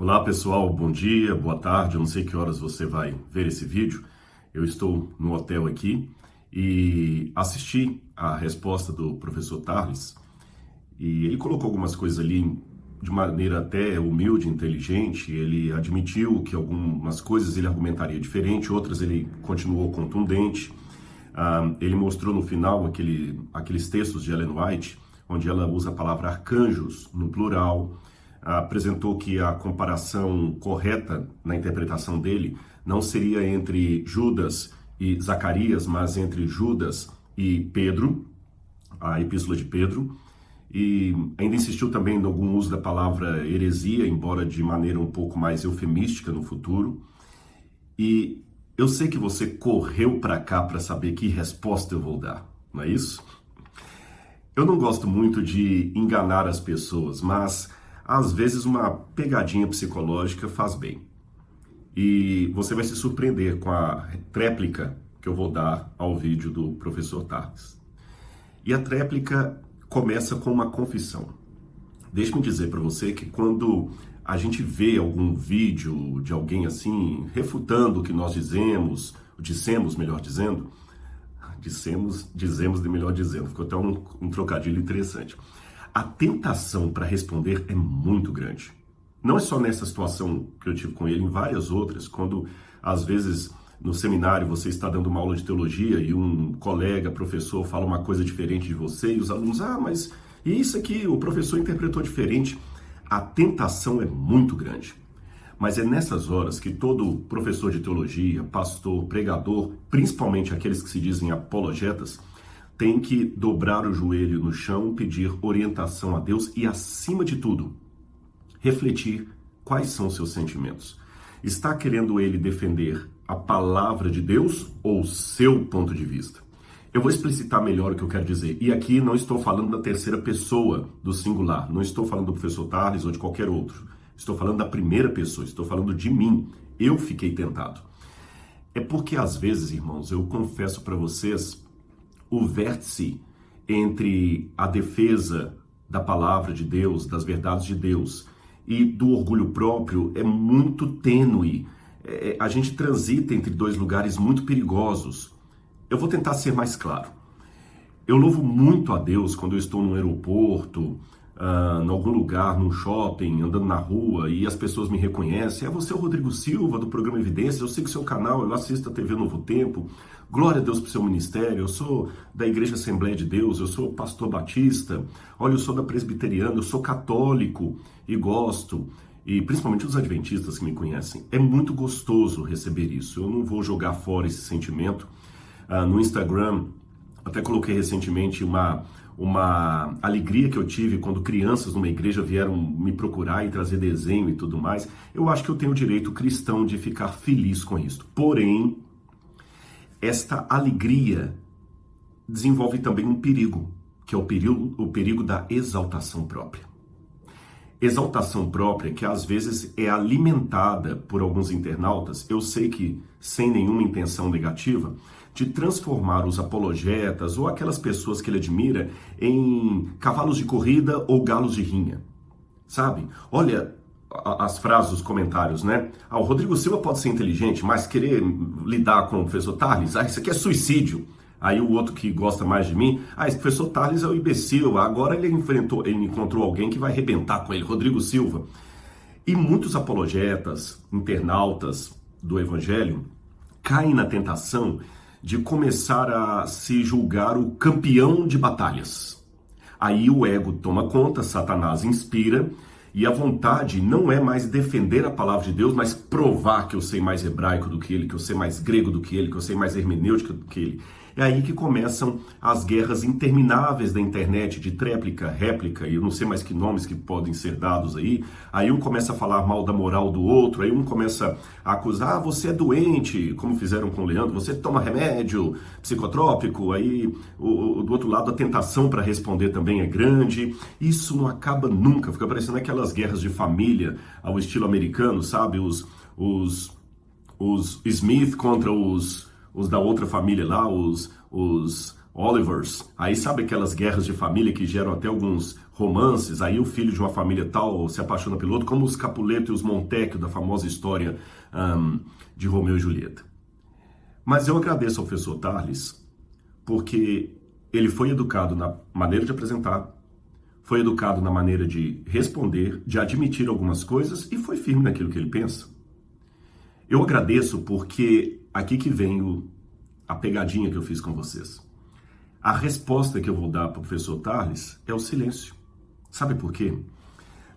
Olá pessoal, bom dia, boa tarde, eu não sei que horas você vai ver esse vídeo. Eu estou no hotel aqui e assisti a resposta do professor Tarles e ele colocou algumas coisas ali de maneira até humilde, inteligente. Ele admitiu que algumas coisas ele argumentaria diferente, outras ele continuou contundente. Ele mostrou no final aqueles textos de Ellen White, onde ela usa a palavra arcanjos no plural. Apresentou que a comparação correta na interpretação dele não seria entre Judas e Zacarias, mas entre Judas e Pedro, a epístola de Pedro. E ainda insistiu também em algum uso da palavra heresia, embora de maneira um pouco mais eufemística no futuro. E eu sei que você correu para cá para saber que resposta eu vou dar, não é isso? Eu não gosto muito de enganar as pessoas, mas às vezes uma pegadinha psicológica faz bem. E você vai se surpreender com a tréplica que eu vou dar ao vídeo do professor Tarles. E a tréplica começa com uma confissão. Deixe-me dizer para você que quando a gente vê algum vídeo de alguém assim, refutando o que nós dissemos, melhor dizendo, ficou até um trocadilho interessante. A tentação para responder é muito grande. Não é só nessa situação que eu tive com ele, em várias outras, quando às vezes no seminário você está dando uma aula de teologia e um colega, professor, fala uma coisa diferente de você e os alunos, mas isso aqui o professor interpretou diferente. A tentação é muito grande. Mas é nessas horas que todo professor de teologia, pastor, pregador, principalmente aqueles que se dizem apologetas, tem que dobrar o joelho no chão, pedir orientação a Deus e, acima de tudo, refletir quais são seus sentimentos. Está querendo ele defender a palavra de Deus ou o seu ponto de vista? Eu vou explicitar melhor o que eu quero dizer. E aqui não estou falando da terceira pessoa do singular. Não estou falando do professor Tarles ou de qualquer outro. Estou falando da primeira pessoa. Estou falando de mim. Eu fiquei tentado. É porque às vezes, irmãos, eu confesso para vocês, o vértice entre a defesa da palavra de Deus, das verdades de Deus e do orgulho próprio é muito tênue. A gente transita entre dois lugares muito perigosos. Eu vou tentar ser mais claro. Eu louvo muito a Deus quando eu estou num aeroporto, em algum lugar, num shopping, andando na rua e as pessoas me reconhecem. Você é o Rodrigo Silva do programa Evidências, eu sei que o seu canal, eu assisto a TV Novo Tempo. Glória a Deus para o seu ministério, eu sou da Igreja Assembleia de Deus, eu sou pastor batista, olha, eu sou da presbiteriana, eu sou católico e gosto, e principalmente os adventistas que me conhecem. É muito gostoso receber isso, eu não vou jogar fora esse sentimento. No Instagram, até coloquei recentemente uma alegria que eu tive quando crianças numa igreja vieram me procurar e trazer desenho e tudo mais. Eu acho que eu tenho o direito cristão de ficar feliz com isso. Porém, esta alegria desenvolve também um perigo, que é o perigo da exaltação própria. Exaltação própria que às vezes é alimentada por alguns internautas, eu sei que sem nenhuma intenção negativa, de transformar os apologetas ou aquelas pessoas que ele admira em cavalos de corrida ou galos de rinha. Sabe? Olha as frases, os comentários, né? O Rodrigo Silva pode ser inteligente, mas querer lidar com o professor Tarles, isso aqui é suicídio. Aí o outro que gosta mais de mim, esse professor Tarles é o imbecil, agora ele encontrou alguém que vai arrebentar com ele, Rodrigo Silva. E muitos apologetas, internautas do evangelho, caem na tentação de começar a se julgar o campeão de batalhas. Aí o ego toma conta, Satanás inspira, e a vontade não é mais defender a palavra de Deus, mas provar que eu sei mais hebraico do que ele, que eu sei mais grego do que ele, que eu sei mais hermenêutica do que ele. É aí que começam as guerras intermináveis da internet, de tréplica, réplica, e eu não sei mais que nomes que podem ser dados aí. Aí um começa a falar mal da moral do outro, aí um começa a acusar, você é doente, como fizeram com o Leandro, você toma remédio psicotrópico, aí do outro lado a tentação para responder também é grande. Isso não acaba nunca, fica parecendo aquelas guerras de família ao estilo americano, sabe? Os Smith contra os da outra família lá, os Olivers. Aí sabe aquelas guerras de família que geram até alguns romances, aí o filho de uma família tal se apaixona pelo outro, como os Capuleto e os Montecchio da famosa história de Romeu e Julieta. Mas eu agradeço ao professor Tarles, porque ele foi educado na maneira de apresentar, foi educado na maneira de responder, de admitir algumas coisas e foi firme naquilo que ele pensa. Eu agradeço porque aqui que vem a pegadinha que eu fiz com vocês. A resposta que eu vou dar para o professor Tarles é o silêncio. Sabe por quê?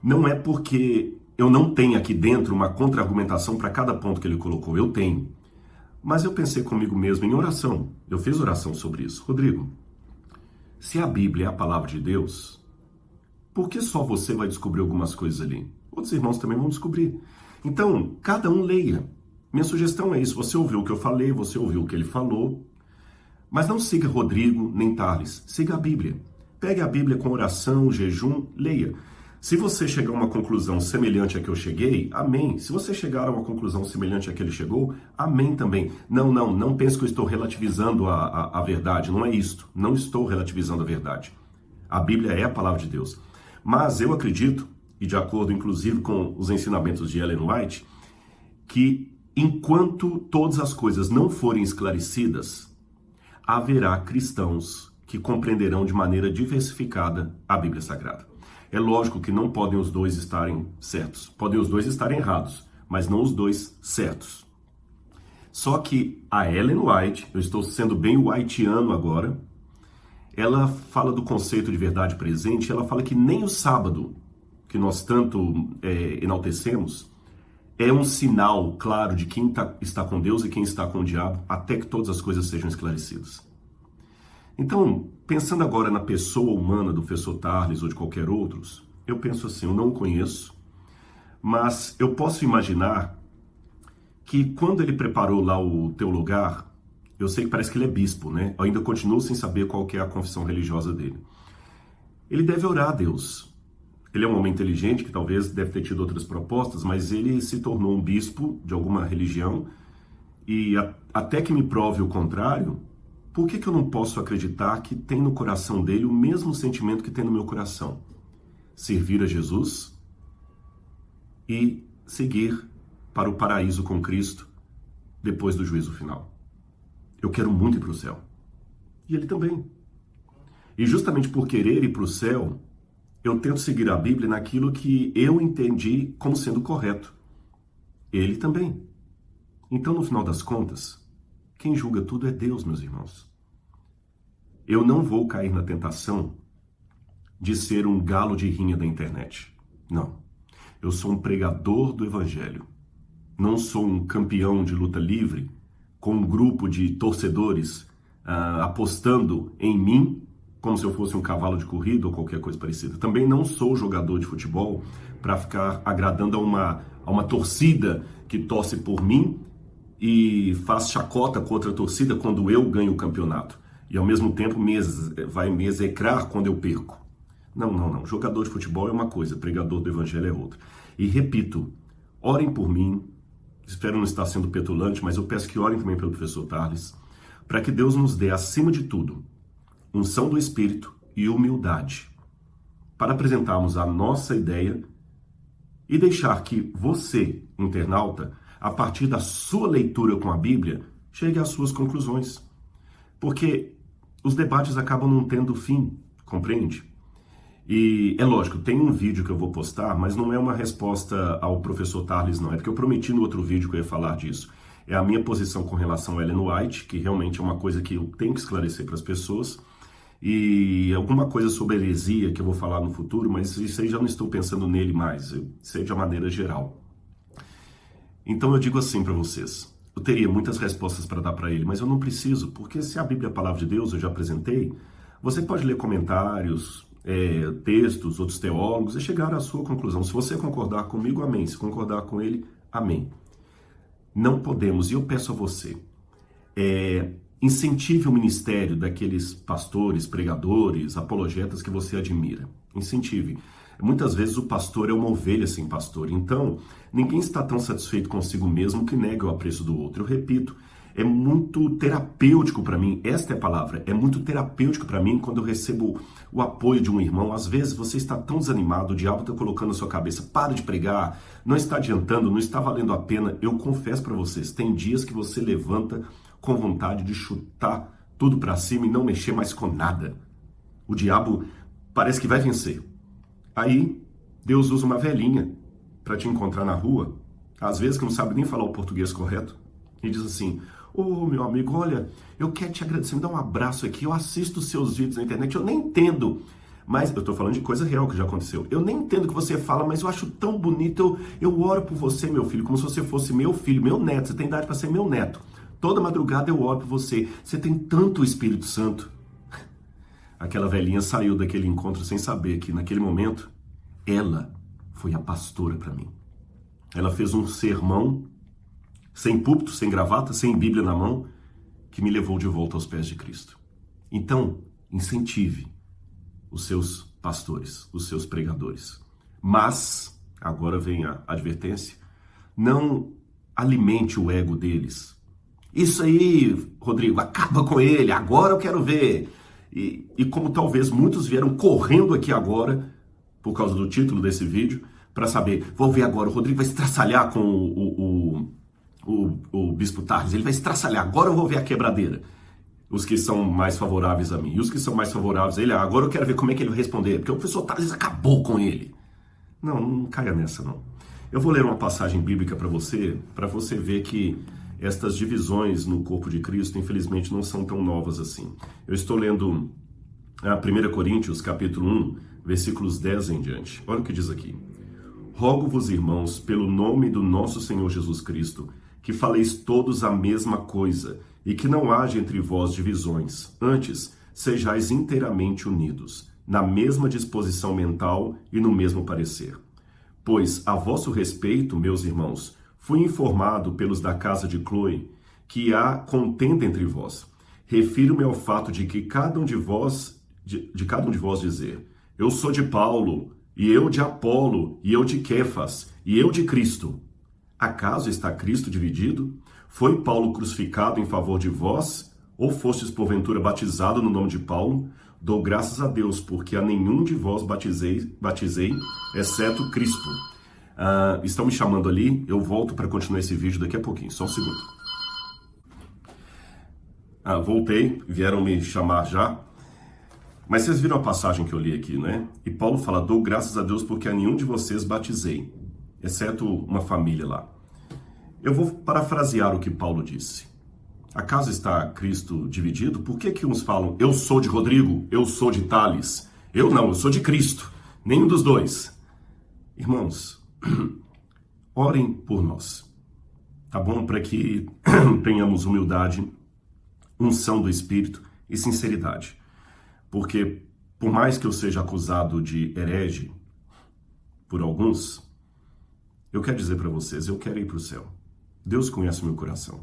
Não é porque eu não tenho aqui dentro uma contra-argumentação para cada ponto que ele colocou. Eu tenho. Mas eu pensei comigo mesmo em oração. Eu fiz oração sobre isso. Rodrigo, se a Bíblia é a palavra de Deus, por que só você vai descobrir algumas coisas ali? Outros irmãos também vão descobrir. Então, cada um leia. Minha sugestão é isso. Você ouviu o que eu falei, você ouviu o que ele falou, mas não siga Rodrigo nem Tarles. Siga a Bíblia. Pegue a Bíblia com oração, jejum, leia. Se você chegar a uma conclusão semelhante à que eu cheguei, amém. Se você chegar a uma conclusão semelhante à que ele chegou, amém também. Não pense que eu estou relativizando a verdade. Não é isto. Não estou relativizando a verdade. A Bíblia é a palavra de Deus. Mas eu acredito, e de acordo inclusive com os ensinamentos de Ellen White, que enquanto todas as coisas não forem esclarecidas, haverá cristãos que compreenderão de maneira diversificada a Bíblia Sagrada. É lógico que não podem os dois estarem certos. Podem os dois estarem errados, mas não os dois certos. Só que a Ellen White, eu estou sendo bem whiteano agora, ela fala do conceito de verdade presente, ela fala que nem o sábado, que nós tanto enaltecemos, é um sinal claro de quem está com Deus e quem está com o diabo, até que todas as coisas sejam esclarecidas. Então, pensando agora na pessoa humana do professor Tarles ou de qualquer outro, eu penso assim, eu não o conheço, mas eu posso imaginar que quando ele preparou lá o teu lugar, eu sei que parece que ele é bispo, né? Eu ainda continuo sem saber qual que é a confissão religiosa dele. Ele deve orar a Deus. Ele é um homem inteligente, que talvez deve ter tido outras propostas, mas ele se tornou um bispo de alguma religião e até que me prove o contrário, por que eu não posso acreditar que tem no coração dele o mesmo sentimento que tem no meu coração? Servir a Jesus e seguir para o paraíso com Cristo depois do juízo final. Eu quero muito ir para o céu. E ele também. E justamente por querer ir para o céu, eu tento seguir a Bíblia naquilo que eu entendi como sendo correto. Ele também. Então, no final das contas, quem julga tudo é Deus, meus irmãos. Eu não vou cair na tentação de ser um galo de rinha da internet. Não. Eu sou um pregador do Evangelho. Não sou um campeão de luta livre com um grupo de torcedores apostando em mim como se eu fosse um cavalo de corrida ou qualquer coisa parecida. Também não sou jogador de futebol para ficar agradando a uma torcida que torce por mim e faz chacota com outra torcida quando eu ganho o campeonato. E ao mesmo tempo vai me execrar quando eu perco. Não. Jogador de futebol é uma coisa, pregador do evangelho é outra. E repito, orem por mim. Espero não estar sendo petulante, mas eu peço que orem também pelo professor Tarles, para que Deus nos dê, acima de tudo, unção do Espírito e humildade, para apresentarmos a nossa ideia e deixar que você, internauta, a partir da sua leitura com a Bíblia, chegue às suas conclusões. Porque os debates acabam não tendo fim, compreende? E é lógico, tem um vídeo que eu vou postar, mas não é uma resposta ao professor Tarles, não. É porque eu prometi no outro vídeo que eu ia falar disso. É a minha posição com relação a Ellen White, que realmente é uma coisa que eu tenho que esclarecer para as pessoas. E alguma coisa sobre heresia que eu vou falar no futuro, mas isso aí já não estou pensando nele mais. Eu sei de uma maneira geral. Então eu digo assim para vocês. Eu teria muitas respostas para dar para ele, mas eu não preciso, porque se a Bíblia é a palavra de Deus, eu já apresentei, você pode ler comentários, textos, outros teólogos e chegar à sua conclusão. Se você concordar comigo, amém. Se concordar com ele, amém. Não podemos, e eu peço a você, incentive o ministério daqueles pastores, pregadores, apologetas que você admira. Incentive. Muitas vezes o pastor é uma ovelha sem pastor. Então, ninguém está tão satisfeito consigo mesmo que nega o apreço do outro. Eu repito, É muito terapêutico para mim, esta é a palavra, é muito terapêutico para mim quando eu recebo o apoio de um irmão. Às vezes você está tão desanimado, o diabo está colocando na sua cabeça, para de pregar, não está adiantando, não está valendo a pena. Eu confesso para vocês, tem dias que você levanta com vontade de chutar tudo para cima e não mexer mais com nada. O diabo parece que vai vencer. Aí Deus usa uma velhinha para te encontrar na rua, às vezes que não sabe nem falar o português correto, e diz assim: ô meu amigo, olha, eu quero te agradecer, me dá um abraço aqui, eu assisto os seus vídeos na internet, eu nem entendo, mas eu tô falando de coisa real que já aconteceu, eu nem entendo o que você fala, mas eu acho tão bonito, eu oro por você, meu filho, como se você fosse meu filho, meu neto, você tem idade para ser meu neto, toda madrugada eu oro por você, você tem tanto Espírito Santo. Aquela velhinha saiu daquele encontro sem saber que naquele momento, ela foi a pastora para mim. Ela fez um sermão, sem púlpito, sem gravata, sem Bíblia na mão, que me levou de volta aos pés de Cristo. Então, incentive os seus pastores, os seus pregadores. Mas, agora vem a advertência, não alimente o ego deles. Isso aí, Rodrigo, acaba com ele, agora eu quero ver. E como talvez muitos vieram correndo aqui agora, por causa do título desse vídeo, para saber, vou ver agora, o Rodrigo vai estraçalhar com o Bispo Tarles, ele vai estraçalhar, agora eu vou ver a quebradeira. Os que são mais favoráveis a mim, e os que são mais favoráveis a ele, agora eu quero ver como é que ele vai responder, porque o professor Tarles acabou com ele. Não caia nessa não. Eu vou ler uma passagem bíblica para você ver que estas divisões no corpo de Cristo, infelizmente, não são tão novas assim. Eu estou lendo 1 Coríntios, capítulo 1, versículos 10 em diante. Olha o que diz aqui. Rogo-vos, irmãos, pelo nome do nosso Senhor Jesus Cristo, que faleis todos a mesma coisa, e que não haja entre vós divisões. Antes, sejais inteiramente unidos, na mesma disposição mental e no mesmo parecer. Pois, a vosso respeito, meus irmãos, fui informado pelos da casa de Cloe que há contenda entre vós. Refiro-me ao fato de que cada um de vós dizer: eu sou de Paulo, e eu de Apolo, e eu de Quefas, e eu de Cristo. Acaso está Cristo dividido? Foi Paulo crucificado em favor de vós? Ou fostes porventura batizado no nome de Paulo? Dou graças a Deus, porque a nenhum de vós batizei, exceto Crispo. Estão me chamando ali, eu volto para continuar esse vídeo daqui a pouquinho, só um segundo. Voltei, vieram me chamar já. Mas vocês viram a passagem que eu li aqui, né? E Paulo fala: dou graças a Deus porque a nenhum de vocês batizei, exceto uma família lá. Eu vou parafrasear o que Paulo disse. Acaso está Cristo dividido? Por que uns falam: eu sou de Rodrigo, eu sou de Tales? Eu não, eu sou de Cristo. Nenhum dos dois. Irmãos, orem por nós, tá bom? Para que tenhamos humildade, unção do Espírito e sinceridade. Porque, por mais que eu seja acusado de herege por alguns, eu quero dizer para vocês, eu quero ir para o céu. Deus conhece o meu coração.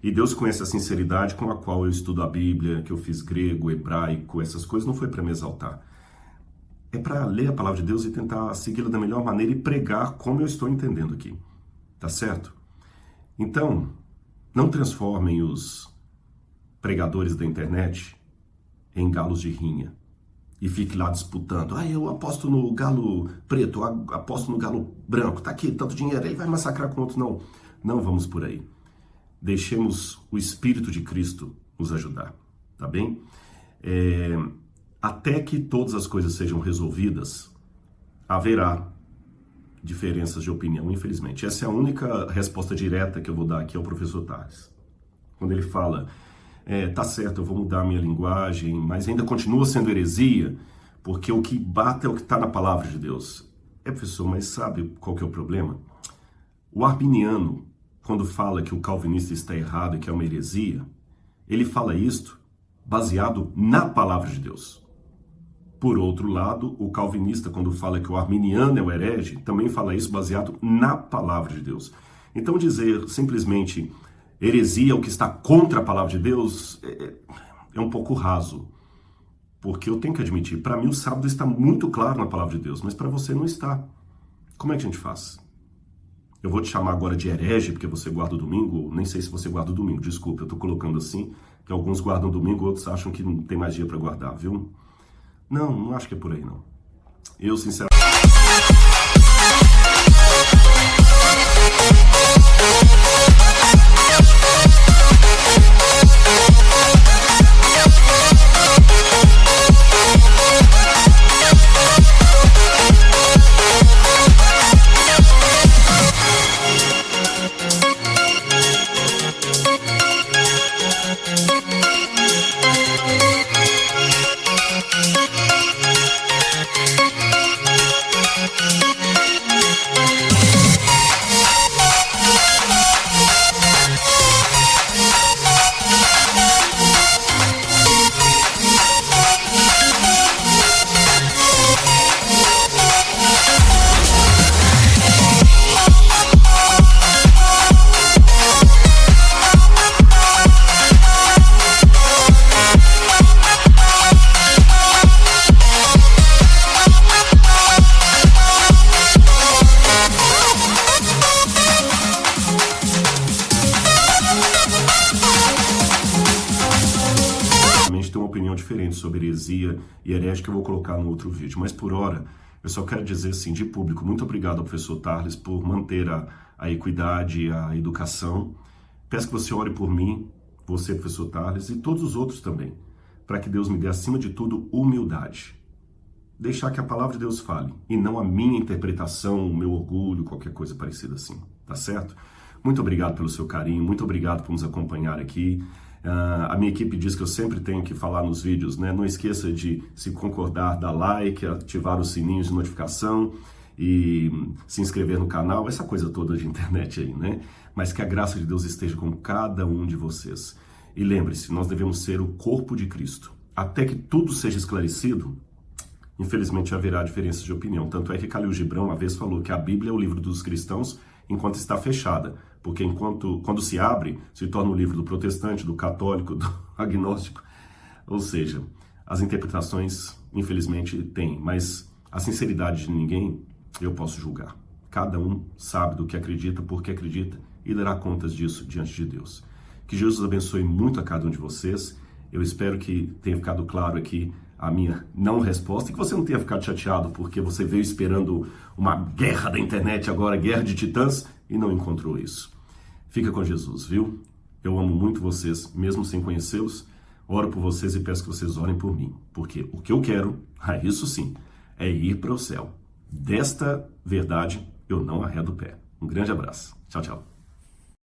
E Deus conhece a sinceridade com a qual eu estudo a Bíblia, que eu fiz grego, hebraico, essas coisas. Não foi para me exaltar. É para ler a palavra de Deus e tentar segui-la da melhor maneira e pregar como eu estou entendendo aqui. Tá certo? Então, não transformem os pregadores da internet em galos de rinha e fique lá disputando. Eu aposto no galo preto, aposto no galo branco, tá aqui, tanto dinheiro, ele vai massacrar com outro. Não vamos por aí. Deixemos o Espírito de Cristo nos ajudar, tá bem? Até que todas as coisas sejam resolvidas, haverá diferenças de opinião, infelizmente. Essa é a única resposta direta que eu vou dar aqui ao professor Tarles. Quando ele fala: tá certo, eu vou mudar a minha linguagem, mas ainda continua sendo heresia, porque o que bate é o que está na palavra de Deus. Professor, mas sabe qual que é o problema? O arminiano, quando fala que o calvinista está errado e que é uma heresia, ele fala isto baseado na palavra de Deus. Por outro lado, o calvinista, quando fala que o arminiano é o herege, também fala isso baseado na palavra de Deus. Então dizer simplesmente heresia, o que está contra a palavra de Deus, é um pouco raso. Porque eu tenho que admitir, para mim o sábado está muito claro na palavra de Deus, mas para você não está. Como é que a gente faz? Eu vou te chamar agora de herege porque você guarda o domingo. Nem sei se você guarda o domingo, desculpa, eu estou colocando assim, que alguns guardam o domingo, outros acham que não tem mais dia para guardar, viu? Não acho que é por aí, não. Eu, sinceramente... Tem uma opinião diferente sobre heresia e herege que eu vou colocar no outro vídeo, mas por hora eu só quero dizer assim, de público, muito obrigado ao professor Tarles por manter a equidade, a educação. Peço que você ore por mim, você, professor Tarles, e todos os outros também, para que Deus me dê, acima de tudo, humildade. Deixar que a palavra de Deus fale, e não a minha interpretação, o meu orgulho, qualquer coisa parecida assim, tá certo? Muito obrigado pelo seu carinho, muito obrigado por nos acompanhar aqui. A minha equipe diz que eu sempre tenho que falar nos vídeos, né? Não esqueça de, se concordar, dar like, ativar os sininhos de notificação e se inscrever no canal, essa coisa toda de internet aí, né? Mas que a graça de Deus esteja com cada um de vocês. E lembre-se, nós devemos ser o corpo de Cristo. Até que tudo seja esclarecido, infelizmente haverá diferenças de opinião. Tanto é que Khalil Gibran uma vez falou que a Bíblia é o livro dos cristãos enquanto está fechada. Porque quando se abre, se torna o livro do protestante, do católico, do agnóstico. Ou seja, as interpretações, infelizmente, tem. Mas a sinceridade de ninguém, eu posso julgar. Cada um sabe do que acredita, porque acredita, e dará contas disso diante de Deus. Que Jesus abençoe muito a cada um de vocês. Eu espero que tenha ficado claro aqui a minha não resposta, e que você não tenha ficado chateado porque você veio esperando uma guerra da internet agora, guerra de titãs, e não encontrou isso. Fica com Jesus, viu? Eu amo muito vocês, mesmo sem conhecê-los. Oro por vocês e peço que vocês orem por mim, porque o que eu quero, isso sim, é ir para o céu. Desta verdade, eu não arredo o pé. Um grande abraço. Tchau, tchau.